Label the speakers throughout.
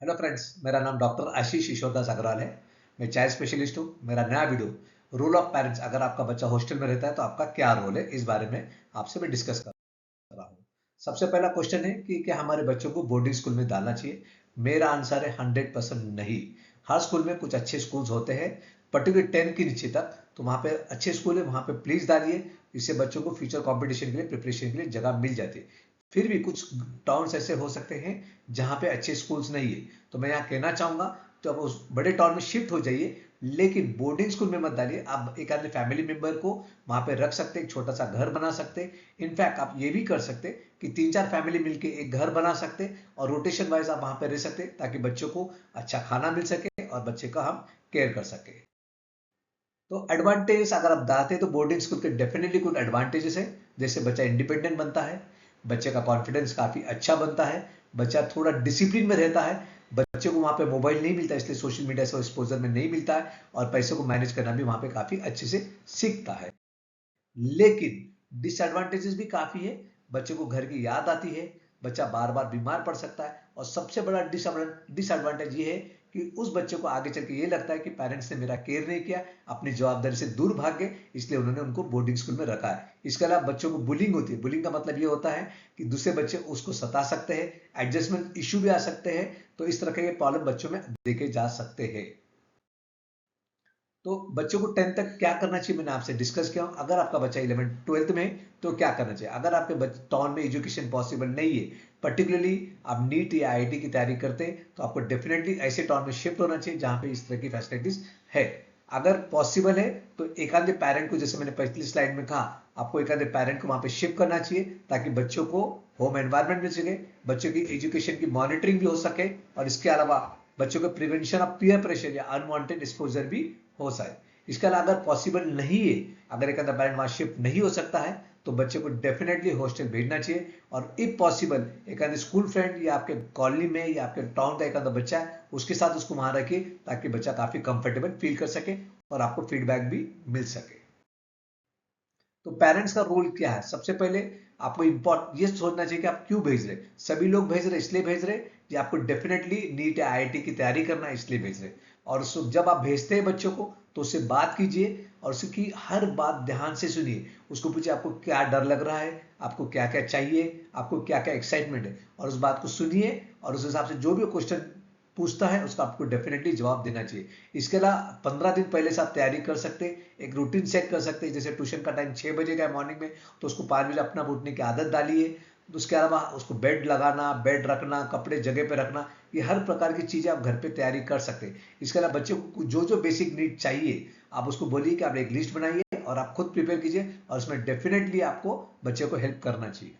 Speaker 1: Hello friends, मेरा नाम doctor आशीष ईश्वरदास अग्रवाल है। मैं चाइल्ड स्पेशलिस्ट हूँ। मेरा नया वीडियो रोल ऑफ पेरेंट्स, अगर आपका बच्चा हॉस्टल में रहता है तो आपका क्या रोल है, इस बारे में आपसे मैं डिस्कस कर रहा हूँ। सबसे पहला क्वेश्चन है कि क्या हमारे बच्चों को बोर्डिंग स्कूल में डालना चाहिए। मेरा आंसर है 100% नहीं। हर स्कूल में कुछ अच्छे स्कूल्स होते हैं, पर्टिकुलर 10 के नीचे तक, तो वहाँ पे अच्छे स्कूल है, वहाँ पे प्लीज डालिए। इससे बच्चों को फ्यूचर कंपटीशन के लिए, प्रिपरेशन के लिए जगह मिल जाती है। फिर भी कुछ टाउन्स ऐसे हो सकते हैं जहाँ पे अच्छे स्कूल्स नहीं है, तो मैं यहाँ कहना चाहूंगा तो अब उस बड़े टाउन में शिफ्ट हो जाइए, लेकिन बोर्डिंग स्कूल में मत डालिए। आप एक आधे फैमिली मेंबर को वहां पे रख सकते हैं, एक छोटा सा घर बना सकते हैं। इनफैक्ट आप ये भी कर सकते हैं कि 3-4 फैमिली मिलके एक घर बना सकते हैं और रोटेशन वाइज आप वहां पे रह सकते हैं, ताकि बच्चों को अच्छा खाना मिल सके और बच्चे का हम केयर कर सके। तो एडवांटेजेस अगर आप डालते हैं तो बोर्डिंग स्कूल के डेफिनेटली कुछ एडवांटेजेस है। जैसे बच्चा इंडिपेंडेंट बनता है, बच्चे का कॉन्फिडेंस काफी अच्छा बनता है, बच्चा थोड़ा डिसिप्लिन में रहता है, बच्चे को वहां पे मोबाइल नहीं मिलता, इसलिए सोशल मीडिया से एक्सपोजर में नहीं मिलता है, और पैसे को मैनेज करना भी वहां पे काफी अच्छे से सीखता है। लेकिन डिसएडवांटेजेस भी काफी है। बच्चे को घर की याद आती है, बच्चा बार बार बीमार पड़ सकता है, और सबसे बड़ा डिसएडवांटेज ये है कि उस बच्चे को आगे चल के ये लगता है कि पेरेंट्स ने मेरा केयर नहीं किया, अपनी जवाबदारी से दूर भाग गए, इसलिए उन्होंने उनको बोर्डिंग स्कूल में रखा है। इसके अलावा बच्चों को बुलिंग होती है। बुलिंग का मतलब ये होता है कि दूसरे बच्चे उसको सता सकते हैं, एडजस्टमेंट इश्यू भी आ सकते हैं। तो इस तरह के प्रॉब्लम बच्चों में देखे जा सकते हैं। तो बच्चों को 10 तक क्या करना चाहिए, मैंने आपसे डिस्कस किया। अगर आपका बच्चा 11 12th में है, तो क्या करना चाहिए। अगर आपके टाउन में एजुकेशन पॉसिबल नहीं है, पर्टिकुलरली आप नीट या आईआईटी की तैयारी करते हैं, तो आपको डेफिनेटली ऐसे टाउन में शिफ्ट होना चाहिए जहां पे इस तरह की फैसिलिटीज है। अगर पॉसिबल है तो एक आधे पेरेंट को, जैसे मैंने पिछली स्लाइड में कहा, आपको एक आधे पेरेंट को वहां पे शिफ्ट करना चाहिए, ताकि बच्चों को होम एनवायरमेंट मिल सके, बच्चों की एजुकेशन की मॉनिटरिंग भी हो सके, और इसके अलावा बच्चों को प्रिवेंशन ऑफ पीयर प्रेशर या अनवांटेड एक्सपोजर भी हो जाए। इसके अलावा अगर पॉसिबल नहीं है, अगर एक अंदर पेरेंट वहां शिफ्ट नहीं हो सकता है, तो बच्चे को डेफिनेटली हॉस्टल भेजना चाहिए। और इफ पॉसिबल एक अंदर स्कूल फ्रेंड या आपके कॉलोनी में या आपके टाउन का एक अंदर बच्चा है, उसके साथ उसको वहां रखिए, ताकि बच्चा काफी कंफर्टेबल फील कर सके और आपको फीडबैक भी मिल सके। तो पेरेंट्स का रोल क्या है। सबसे पहले आपको ये सोचना चाहिए कि आप क्यों भेज रहे। सभी लोग भेज रहे इसलिए भेज रहे, कि आपको डेफिनेटली नीट या आईआईटी की तैयारी करना है इसलिए भेज रहे। और जब आप भेजते हैं बच्चों को, तो उससे बात कीजिए और उसकी हर बात ध्यान से सुनिए। उसको पूछिए आपको क्या डर लग रहा है, आपको क्या क्या चाहिए, आपको क्या क्या एक्साइटमेंट है, और उस बात को सुनिए, और उस हिसाब से जो भी क्वेश्चन पूछता है उसका आपको डेफिनेटली जवाब देना चाहिए। इसके अलावा 15 दिन पहले से आप तैयारी कर सकते हैं, एक रूटीन सेट कर सकते हैं। जैसे ट्यूशन का टाइम 6 बजे का है मॉर्निंग में, तो उसको 5 बजे अपना उठने की आदत डालिए। तो उसके अलावा उसको बेड लगाना, बेड रखना, कपड़े जगह पे रखना, ये हर प्रकार की चीजें आप घर पे तैयारी कर सकते हैं। इसके अलावा बच्चे को जो जो बेसिक नीड चाहिए, आप उसको बोलिए कि आप एक लिस्ट बनाइए और आप खुद प्रिपेयर कीजिए, और उसमें डेफिनेटली आपको बच्चे को हेल्प करना चाहिए।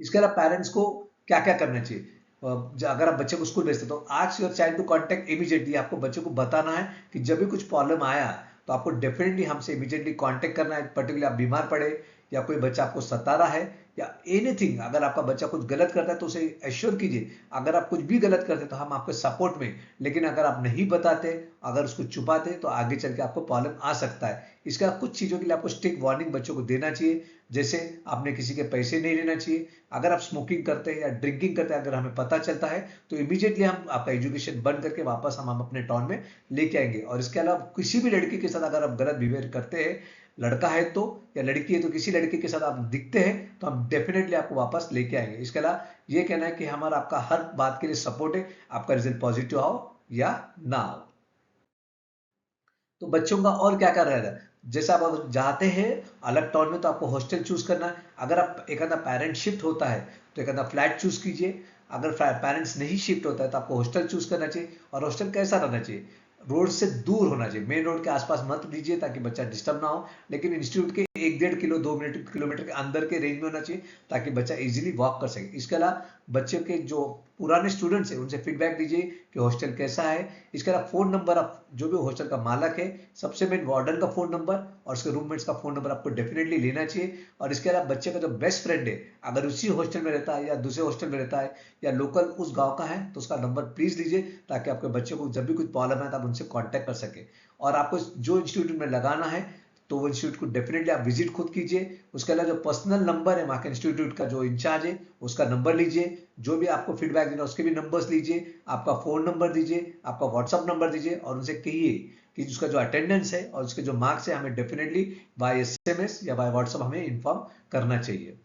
Speaker 1: इसके अलावा पेरेंट्स को क्या क्या करना चाहिए। अगर आप बच्चे को स्कूल भेजते तो ask your child to contact immediately. आपको बच्चे को बताना है कि जब भी कुछ प्रॉब्लम आया, तो आपको डेफिनेटली हमसे इमीडिएटली कांटेक्ट करना है। पर्टिकुलरली आप बीमार पड़े, या कोई बच्चा आपको सता रहा है, या एनीथिंग, अगर आपका बच्चा कुछ गलत करता है तो उसे एश्योर कीजिए। अगर आप कुछ भी गलत करते तो हम आपके सपोर्ट में, लेकिन अगर आप नहीं बताते, अगर उसको छुपाते, तो आगे चल के आपको प्रॉब्लम आ सकता है। इसका कुछ चीजों के लिए आपको स्ट्रिक्ट वार्निंग बच्चों को देना चाहिए। जैसे आपने किसी के पैसे नहीं लेना चाहिए। अगर आप स्मोकिंग करते हैं या ड्रिंकिंग करते हैं, अगर हमें पता चलता है, तो इमीडिएटली हम आपका एजुकेशन बंद करके वापस हम अपने टाउन में लेके आएंगे। और इसके अलावा किसी भी लड़की के साथ अगर आप गलत बिहेवियर करते हैं, लड़का है तो या लड़की है तो, किसी लड़के के साथ आप दिखते हैं, तो हम डेफिनेटली आपको वापस लेके आएंगे। इसके अलावा ये कहना है कि हमारा आपका हर बात के लिए सपोर्ट है, आपका रिजल्ट पॉजिटिव आओ या ना आओ। तो बच्चों का और क्या कर रहा है, जैसे आप अगर जाते हैं अलग टाउन में, तो आपको हॉस्टल चूज करना है। अगर आप एक आधा पेरेंट शिफ्ट होता है, तो एक आधा फ्लैट चूज कीजिए। अगर पेरेंट्स नहीं शिफ्ट होता है, तो आपको हॉस्टल चूज करना चाहिए। और हॉस्टल कैसा रहना चाहिए, रोड से दूर होना चाहिए, मेन रोड के आसपास मत दीजिए, ताकि बच्चा डिस्टर्ब ना हो। लेकिन इंस्टीट्यूट के 1-1.5 किलो 2 मिनट किलोमीटर के अंदर के रेंज में होना चाहिए, ताकि बच्चा इजीली वॉक कर सके। इसके अलावा बच्चों के जो पुराने स्टूडेंट्स हैं, उनसे फीडबैक दीजिए कि हॉस्टल कैसा है। इसके अलावा फोन नंबर आप जो भी हॉस्टल का मालक है, सबसे मेन वार्डन का फोन नंबर और उसके रूममेट्स का फोन नंबर आपको डेफिनेटली लेना चाहिए। और इसके अलावा बच्चे का जो बेस्ट फ्रेंड है, अगर उसी हॉस्टल में रहता है या दूसरे हॉस्टल में रहता है या लोकल उस गांव का है, तो उसका नंबर प्लीज लीजिए, ताकि आपके बच्चे को जब भी कुछ प्रॉब्लम है तो आप उनसे कांटेक्ट कर सके। और आपको जो इंस्टीट्यूट में लगाना है, तो वो इंस्टीट्यूट को डेफिनेटली आप विजिट खुद कीजिए। उसके अलावा जो पर्सनल नंबर है वहाँ के इंस्टीट्यूट का जो इंचार्ज है उसका नंबर लीजिए, जो भी आपको फीडबैक देना उसके भी नंबर्स लीजिए, आपका फोन नंबर दीजिए, आपका व्हाट्सअप नंबर दीजिए और उनसे कहिए कि उसका जो अटेंडेंस है और उसके जो मार्क्स है हमें डेफिनेटली बाय एसएमएस या बाय व्हाट्सएप हमें इन्फॉर्म करना चाहिए।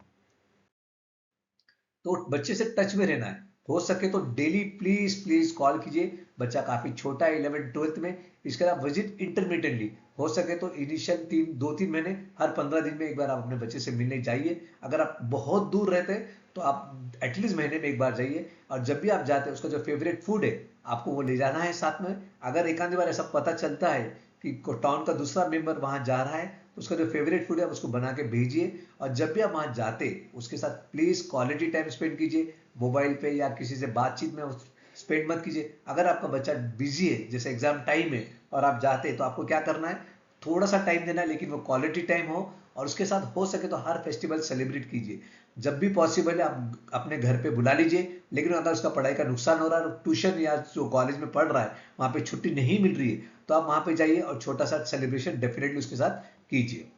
Speaker 1: तो बच्चे से टच में रहना है, हो सके तो डेली प्लीज प्लीज कॉल कीजिए। बच्चा काफी छोटा है 11th-12th में, इसके अलावा विजिट इंटरमीडिएटली, हो सके तो इनिशियल 2-3 महीने हर 15 दिन में एक बार आप अपने बच्चे से मिलने जाइए। अगर आप बहुत दूर रहते हैं तो आप एटलीस्ट महीने में एक बार जाइए, और जब भी आप जाते हैं उसका जो फेवरेट फूड है आपको वो ले जाना है साथ में। अगर एक आधी बार ऐसा पता चलता है कि टाउन का दूसरा मेंबर वहां जा रहा है तो उसका जो फेवरेट फूड है उसको बना के भेजिए, और जब भी आप वहां जाते उसके साथ प्लीज क्वालिटी टाइम स्पेंड कीजिए। मोबाइल पे या किसी से बातचीत में स्पेंड मत कीजिए। अगर आपका बच्चा बिजी है, जैसे एग्जाम टाइम है और आप जाते हैं, तो आपको क्या करना है, थोड़ा सा टाइम देना है लेकिन वो क्वालिटी टाइम हो, और उसके साथ हो सके तो हर फेस्टिवल सेलिब्रेट कीजिए। जब भी पॉसिबल है आप अपने घर पे बुला लीजिए, लेकिन अगर उसका पढ़ाई का नुकसान हो रहा है, ट्यूशन या जो कॉलेज में पढ़ रहा है वहां पे छुट्टी नहीं मिल रही है, तो आप वहां पे जाइए और छोटा सा सेलिब्रेशन डेफिनेटली उसके साथ कीजिए।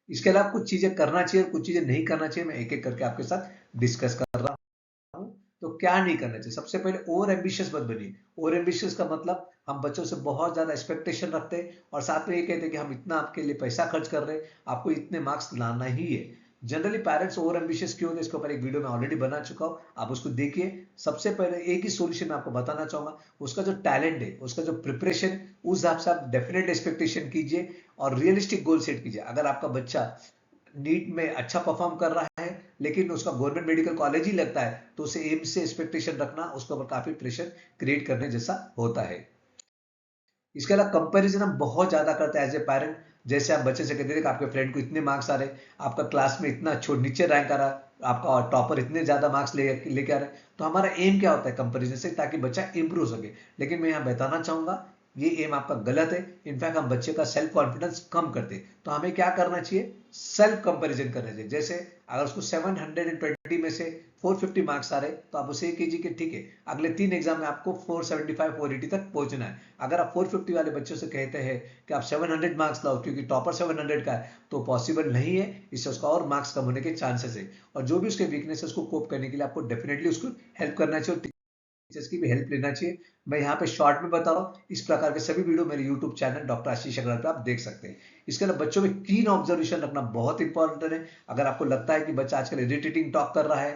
Speaker 1: इसके अलावा कुछ चीजें करना चाहिए, कुछ चीजें नहीं करना चाहिए, मैं एक एक करके आपके साथ डिस्कस कर रहा हूं। तो क्या नहीं करना चाहिए, सबसे पहले ओवर एम्बिशियस मत बनिए। ओवर एम्बिशियस का मतलब हम बच्चों से बहुत ज्यादा एक्सपेक्टेशन रखते हैं और साथ में ये कहते हैं कि हम इतना आपके लिए पैसा खर्च कर रहे हैं, आपको इतने मार्क्स लाना ही है। जनरली पेरेंट्स ओवर एम्बिशियस क्यों होते हैं, इसके ऊपर एक वीडियो में ऑलरेडी बना चुका हूं, आप उसको देखिए। सबसे पहले एक ही सॉल्यूशन मैं आपको बताना चाहूंगा, उसका जो टैलेंट है, उसका जो प्रिपरेशन है, उस हिसाब से आप डेफिनेट एक्सपेक्टेशन कीजिए और रियलिस्टिक गोल सेट कीजिए। अगर आपका बच्चा नीट में अच्छा परफॉर्म कर रहा है लेकिन उसका गवर्नमेंट मेडिकल कॉलेज ही लगता है, तो उसे एम्स से एक्सपेक्टेशन रखना उसके ऊपर काफी प्रेशर क्रिएट करने जैसा होता है। इसके अलावा कंपैरिजन हम बहुत ज्यादा करते हैं एज ए पेरेंट। जैसे आप बच्चे से कहते हैं कि आपके फ्रेंड को इतने मार्क्स आ रहे, आपका क्लास में इतना नीचे रैंक आ रहा, आपका टॉपर इतने ज्यादा मार्क्स लेके आ रहे, तो हमारा एम क्या होता है कंपैरिजन से, ताकि बच्चा इंप्रूव हो सके। लेकिन मैं यहाँ बताना चाहूंगा ये एम आपका गलत है। इनफैक्ट हम बच्चे का सेल्फ कॉन्फिडेंस कम करते, तो हमें क्या करना चाहिए, सेल्फ कंपैरिजन करना चाहिए। जैसे अगर उसको 720 में से 450 मार्क्स आ रहे, तो आप उसे ये कीजिए कि ठीक है अगले 3 एग्जाम में आपको 475 480 तक पहुंचना है। अगर आप 450 वाले बच्चों से कहते हैं कि आप 700 मार्क्स लाओ क्योंकि टॉपर 700 का है, तो पॉसिबल नहीं है, इससे उसका और मार्क्स कम होने के चांसेस है। और जो भी उसके वीकनेस है उसको कोप करने के लिए आपको डेफिनेटली उसको हेल्प करना चाहिए, टीचर्स की भी हेल्प लेना चाहिए। मैं यहाँ पे शॉर्ट में बता रहा हूँ, इस प्रकार के सभी वीडियो मेरे यूट्यूब चैनल डॉक्टर आशीष अग्रवाल पे आप देख सकते हैं। इसके अलावा बच्चों में कीन ऑब्जर्वेशन रखना बहुत इंपॉर्टेंट है। अगर आपको लगता है कि बच्चा आजकल इरिटेटिंग टॉक कर रहा है,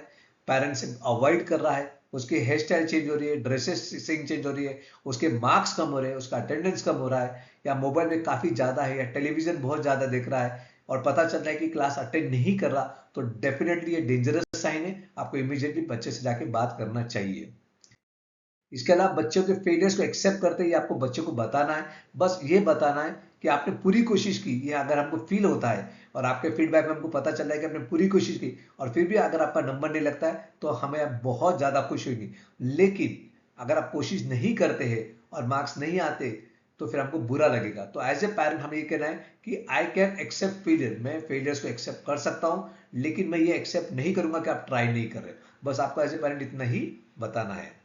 Speaker 1: पेरेंट्स से अवॉइड कर रहा है, उसकी हेयर स्टाइल चेंज हो रही है, ड्रेसेस चेंज हो रही है, उसके मार्क्स कम हो रहे हैं, उसका अटेंडेंस कम हो रहा है, या मोबाइल में काफी ज्यादा है, या टेलीविजन बहुत ज्यादा देख रहा है, और पता चल रहा है कि क्लास अटेंड नहीं कर रहा, तो डेफिनेटली ये डेंजरस साइन है, आपको इमीडिएटली बच्चे से जाके बात करना चाहिए। इसके अलावा बच्चों के फेलियर्स को एक्सेप्ट करते ही आपको बच्चों को बताना है, बस ये बताना है कि आपने पूरी कोशिश की। ये अगर हमको फील होता है और आपके फीडबैक में हमको पता चल रहा है कि आपने पूरी कोशिश की और फिर भी अगर आपका नंबर नहीं लगता है, तो हमें बहुत ज्यादा खुशी होगी। लेकिन अगर आप कोशिश नहीं करते हैं और मार्क्स नहीं आते, तो फिर हमको बुरा लगेगा। तो एज ए पेरेंट हमें ये कहना है कि आई कैन एक्सेप्ट फेलियर, मैं फेलियर्स को एक्सेप्ट कर सकता हूं, लेकिन मैं ये एक्सेप्ट नहीं करूंगा कि आप ट्राई नहीं कर रहे। बस आपको एज ए पेरेंट इतना ही बताना है।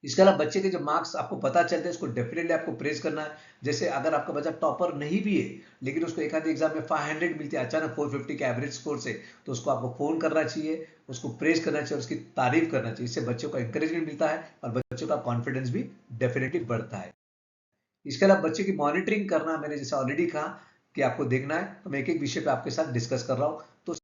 Speaker 1: इसके अलावा बच्चे के जो मार्क्स आपको पता चलते हैं उसको डेफिनेटली आपको प्रेज करना है। जैसे अगर आपका बच्चा टॉपर नहीं भी है लेकिन उसको एक आधे एग्जाम में 500 मिलती है अचानक 450 के एवरेज स्कोर से, तो उसको आपको फोन करना चाहिए, उसको प्रेज करना चाहिए, उसकी तारीफ करना चाहिए। इससे बच्चों को इंकरेजमेंट मिलता है और बच्चों का कॉन्फिडेंस भी डेफिनेटली बढ़ता है। इसके अलावा बच्चे की मॉनिटरिंग करना, मैंने जैसे ऑलरेडी कहा कि आपको देखना है, तो मैं एक एक विषय पे आपके साथ डिस्कस कर रहा हूँ। तो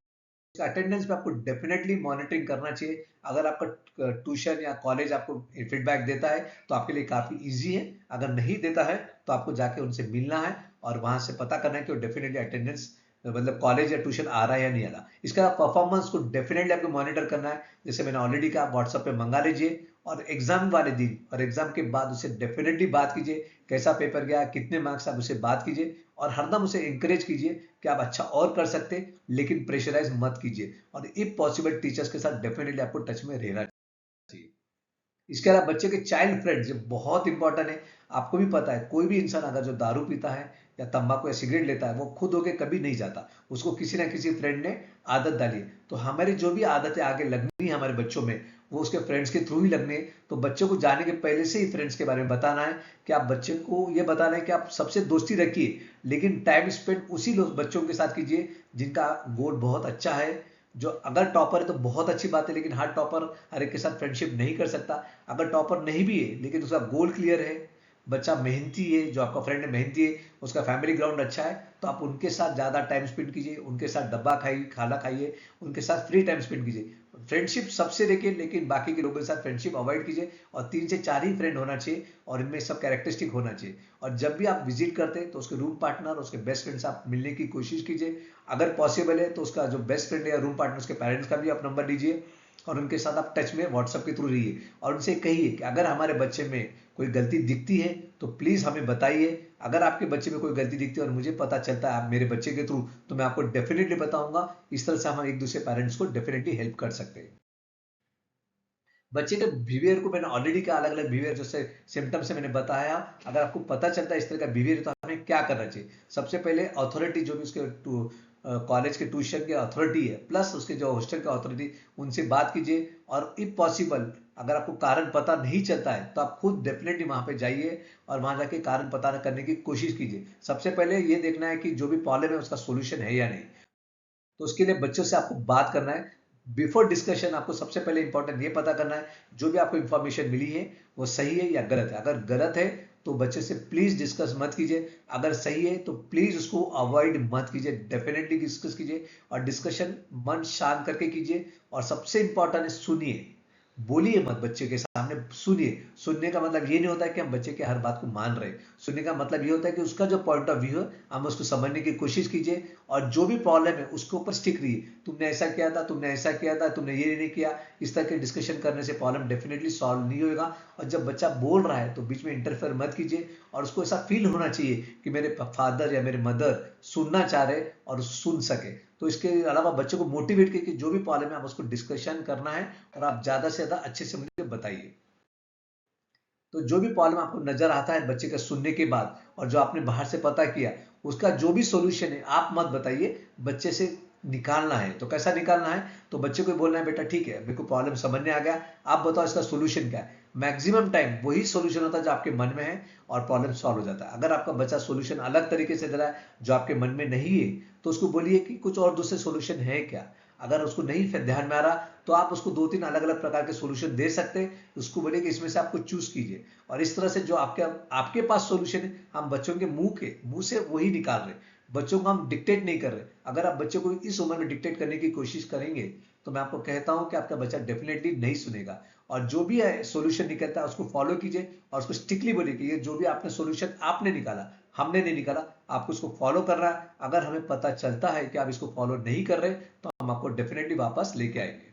Speaker 1: अटेंडेंस पे आपको डेफिनेटली मॉनिटरिंग करना चाहिए। अगर आपका ट्यूशन या कॉलेज आपको फीडबैक देता है तो आपके लिए काफी इजी है, अगर नहीं देता है तो आपको जाके उनसे मिलना है और वहां से पता करना है कि वो डेफिनेटली अटेंडेंस मतलब कॉलेज या ट्यूशन आ रहा है या नहीं आ रहा। इसका परफॉर्मेंस को डेफिनेटली आपको मॉनिटर करना है। जैसे मैंने ऑलरेडी कहा, व्हाट्सएप पे मंगा लीजिए और एग्जाम वाले दिन और एग्जाम के बाद उससे डेफिनेटली बात कीजिए, कैसा पेपर गया, कितने मार्क्स, आप उससे बात कीजिए और हरदम उसे इंकरेज कीजिए कि आप अच्छा और कर सकते हैं, लेकिन प्रेशराइज मत कीजिए। और इफ पॉसिबल टीचर्स के साथ डेफिनेटली आपको टच में रहना चाहिए। इसके अलावा बच्चे के चाइल्ड फ्रेंड्स ये बहुत इंपॉर्टेंट है। आपको भी पता है कोई भी इंसान अगर जो दारू पीता है या तंबाकू या सिगरेट लेता है, वो खुद होके कभी नहीं जाता, उसको किसी ना किसी फ्रेंड ने आदत डाली है। तो हमारी जो भी आदतें आगे लगनी है हमारे बच्चों में, वो उसके फ्रेंड्स के थ्रू ही लगनी है। तो बच्चों को जाने के पहले से ही फ्रेंड्स के बारे में बताना है कि आप बच्चे को ये बताना है कि आप सबसे दोस्ती रखिए, लेकिन टाइम स्पेंड उसी लोग बच्चों के साथ कीजिए जिनका गोल बहुत अच्छा है। जो अगर टॉपर है तो बहुत अच्छी बात है, लेकिन हर टॉपर हर एक के साथ फ्रेंडशिप नहीं कर सकता। अगर टॉपर नहीं भी है लेकिन उसका गोल क्लियर है, बच्चा मेहनती है, जो आपका फ्रेंड है मेहनती है, उसका फैमिली ग्राउंड अच्छा है, तो आप उनके साथ ज़्यादा टाइम स्पेंड कीजिए, उनके साथ डब्बा खाइए, खाना खाइए, उनके साथ फ्री टाइम स्पेंड कीजिए। फ्रेंडशिप सबसे रखिए, लेकिन बाकी के लोगों के साथ फ्रेंडशिप अवॉइड कीजिए, और 3 से 4 ही फ्रेंड होना चाहिए और इनमें सब कैरेक्टरिस्टिक होना चाहिए। और जब भी आप विजिट करते हैं तो उसके रूम पार्टनर, उसके बेस्ट फ्रेंड से आप मिलने की कोशिश कीजिए। अगर पॉसिबल है तो उसका जो बेस्ट फ्रेंड है या रूम पार्टनर, उसके पेरेंट्स का भी आप नंबर लीजिए और उनके साथ आप टच में व्हाट्सएप के थ्रू रहिए, और उनसे कहिए कि अगर हमारे बच्चे में कोई गलती दिखती है तो प्लीज़ हमें बताइए। अगर आपके बच्चे में कोई गलती दिखती है और मुझे पता चलता है आप मेरे बच्चे के थ्रू, तो मैं आपको डेफिनेटली बताऊंगा। इस तरह से हम एक दूसरे पेरेंट्स को डेफिनेटली हेल्प कर सकते हैं। बच्चे के बिहेवियर को मैंने ऑलरेडी कहा, अलग अलग बिहेवियर जैसे सिम्टम्स से मैंने बताया। अगर आपको पता चलता है इस तरह का बिहेवियर तो हमें क्या करना चाहिए। सबसे पहले अथॉरिटी, जो भी उसके कॉलेज के ट्यूशन के अथॉरिटी है, प्लस उसके जो हॉस्टल का अथॉरिटी, उनसे बात कीजिए। और इफ पॉसिबल अगर आपको कारण पता नहीं चलता है तो आप खुद डेफिनेटली वहां पे जाइए और वहां जाके कारण पता करने की कोशिश कीजिए। सबसे पहले ये देखना है कि जो भी प्रॉब्लम है उसका सोल्यूशन है या नहीं। तो उसके लिए बच्चों से आपको बात करना है। बिफोर डिस्कशन आपको सबसे पहले इंपॉर्टेंट ये पता करना है जो भी आपको इंफॉर्मेशन मिली है वो सही है या गलत है। अगर गलत है तो बच्चे से प्लीज डिस्कस मत कीजिए, अगर सही है तो प्लीज उसको अवॉइड मत कीजिए, डेफिनेटली डिस्कस कीजिए। और डिस्कशन मन शांत करके कीजिए। और सबसे इंपॉर्टेंट है सुनिए, बोलिए मत, बच्चे के सामने सुनिए। सुनने का मतलब ये नहीं होता है कि हम बच्चे के हर बात को मान रहे हैं। सुनने का मतलब ये होता है कि उसका जो पॉइंट ऑफ व्यू है हम उसको समझने की कोशिश कीजिए, और जो भी प्रॉब्लम है उसके ऊपर स्टिक रहिए। तुमने ऐसा किया था, तुमने ऐसा किया था, तुमने ये नहीं किया। इस तरह के डिस्कशन करने से प्रॉब्लम डेफिनेटली सॉल्व नहीं होगा। और जब बच्चा बोल रहा है तो बीच में इंटरफेयर मत कीजिए, और उसको ऐसा फील होना चाहिए कि मेरे फादर या मेरे मदर सुनना चाह रहे और सुन सके। तो इसके अलावा बच्चों को मोटिवेट करके जो भी प्रॉब्लम है आप उसको डिस्कशन करना है, और आप ज्यादा से ज्यादा अच्छे से मुझे बताइए। तो जो भी प्रॉब्लम आपको नजर आता है बच्चे का सुनने के बाद, और जो आपने बाहर से पता किया, उसका जो भी सॉल्यूशन है आप मत बताइए, बच्चे से निकालना है। तो कैसा निकालना है, तो बच्चे को बोलना है बेटा ठीक है मेरे को प्रॉब्लम समझ में आ गया, आप बताओ इसका सॉल्यूशन क्या है। मैक्सिमम टाइम वही सॉल्यूशन होता है जो आपके मन में है, और प्रॉब्लम सॉल्व हो जाता है। अगर आपका बच्चा सॉल्यूशन अलग तरीके से दे रहा है जो आपके मन में नहीं है, तो उसको बोलिए कि कुछ और दूसरे सॉल्यूशन है क्या। अगर उसको नहीं फिर ध्यान में आ रहा तो आप उसको 2-3 अलग अलग प्रकार के सॉल्यूशन दे सकते हैं। उसको बोलिए कि इसमें से आपको चूज कीजिए, और इस तरह से जो आपके आपके पास सॉल्यूशन है हम बच्चों के मुंह से वही निकाल रहे हैं। बच्चों को हम डिक्टेट नहीं कर रहे। अगर आप बच्चों को इस उम्र में डिक्टेट करने की कोशिश करेंगे तो मैं आपको कहता हूं कि आपका बच्चा डेफिनेटली नहीं सुनेगा। और जो भी सॉल्यूशन निकलता है उसको फॉलो कीजिए, और उसको स्ट्रिक्टली बोलिए कि ये जो भी आपने सॉल्यूशन आपने निकाला, हमने नहीं निकाला, आपको उसको फॉलो करना है। अगर हमें पता चलता है कि आप इसको फॉलो नहीं कर रहे तो हम आपको डेफिनेटली वापस लेके आएंगे।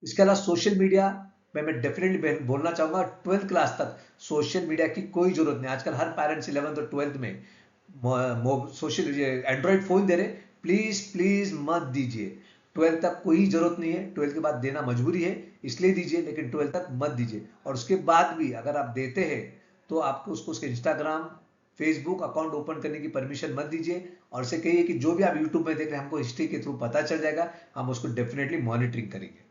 Speaker 1: इसके अलावा सोशल मीडिया में मैं डेफिनेटली बोलना चाहूंगा, 12th क्लास तक सोशल मीडिया की कोई जरूरत नहीं। आजकल हर पेरेंट्स 11th और 12th में सोशल एंड्रॉइड फोन दे रहे, प्लीज प्लीज मत दीजिए। 12th तक कोई जरूरत नहीं है, 12th के बाद देना मजबूरी है इसलिए दीजिए, लेकिन 12th तक मत दीजिए। और उसके बाद भी अगर आप देते हैं तो आपको उसको उसके इंस्टाग्राम फेसबुक अकाउंट ओपन करने की परमिशन मत दीजिए, और उसे कहिए कि जो भी आप यूट्यूब में देख रहे हैं हमको हिस्ट्री के थ्रू पता चल जाएगा, हम उसको डेफिनेटली मॉनिटरिंग करेंगे।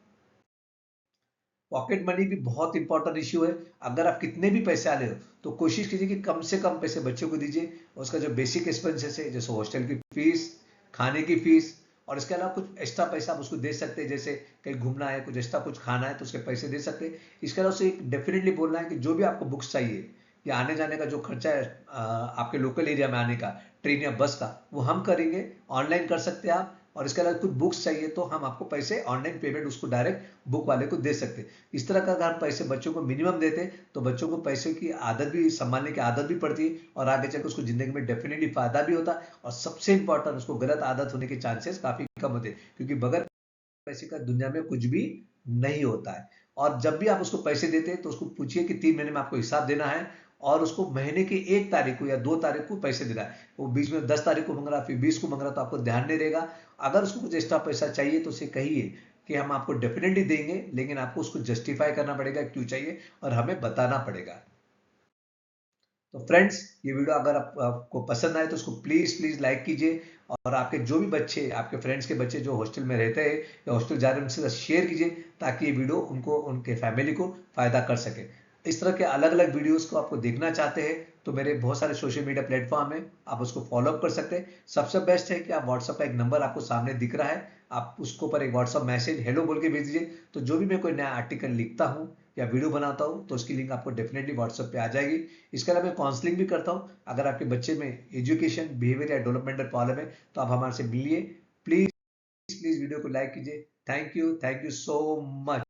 Speaker 1: पॉकेट मनी भी बहुत इंपॉर्टेंट इश्यू है। अगर आप कितने भी पैसे आ रहे हो तो कोशिश कीजिए कि कम से कम पैसे बच्चों को दीजिए। उसका जो बेसिक एक्सपेंसेस है जैसे हॉस्टल की फीस, खाने की फीस, और इसके अलावा कुछ एक्स्ट्रा पैसा आप उसको दे सकते हैं, जैसे कहीं घूमना है, कुछ एक्स्ट्रा कुछ खाना है तो उसके पैसे दे सकते हैं। इसके अलावा उसे डेफिनेटली बोलना है कि जो भी आपको बुक्स चाहिए या आने जाने का जो खर्चा है आपके लोकल एरिया में आने का, ट्रेन या बस का, वो हम करेंगे, ऑनलाइन कर सकते हैं आप। और इसके अलावा कुछ बुक्स चाहिए तो हम आपको पैसे ऑनलाइन पेमेंट उसको डायरेक्ट बुक वाले को दे सकते हैं। इस तरह का अगर हम पैसे बच्चों को मिनिमम देते हैं तो बच्चों को पैसे की आदत भी, संभालने की आदत भी पड़ती है, और आगे चलकर उसको जिंदगी में डेफिनेटली फायदा भी होता है। और सबसे इंपॉर्टेंट उसको गलत आदत होने के चांसेस काफी कम होते हैं, क्योंकि बगैर पैसे का दुनिया में कुछ भी नहीं होता है। और जब भी आप उसको पैसे देते हैं तो उसको पूछिए कि 3 महीने में आपको हिसाब देना है, और उसको महीने की 1 तारीख को या 2 तारीख को पैसे देना है। वो बीच में 10 तारीख को मांग रहा, फिर 20 को मांग रहा, तो आपको ध्यान नहीं रहेगा। अगर उसको कुछ एक्स्ट्रा पैसा चाहिए तो उसे कहिए कि हम आपको डेफिनेटली देंगे, लेकिन आपको उसको जस्टिफाई करना पड़ेगा क्यों चाहिए, और हमें बताना पड़ेगा। तो फ्रेंड्स, ये वीडियो अगर आपको पसंद आए तो उसको प्लीज लाइक कीजिए, और आपके जो भी बच्चे, आपके फ्रेंड्स के बच्चे जो हॉस्टल में रहते हैं या हॉस्टल जा रहे हैं, उनके साथ शेयर कीजिए, ताकि ये वीडियो उनको, उनके फैमिली को फायदा कर सके। इस तरह के अलग अलग वीडियोस को आपको देखना चाहते हैं तो मेरे बहुत सारे सोशल मीडिया प्लेटफॉर्म है, आप उसको फॉलो अप कर सकते हैं। सबसे बेस्ट है कि आप व्हाट्सएप का एक नंबर आपको सामने दिख रहा है, आप उसको पर एक व्हाट्सएप मैसेज हेलो बोल के भेज दीजिए, तो जो भी मैं कोई नया आर्टिकल लिखता हूँ या वीडियो बनाता हूँ तो उसकी लिंक आपको डेफिनेटली व्हाट्सएप पे आ जाएगी। इसके अलावा मैं काउंसलिंग भी करता हूँ। अगर आपके बच्चे में एजुकेशन, बिहेवियर या डेवलपमेंटल प्रॉब्लम है तो आप हमारे से मिलिए। प्लीज वीडियो को लाइक कीजिए। Thank you so much.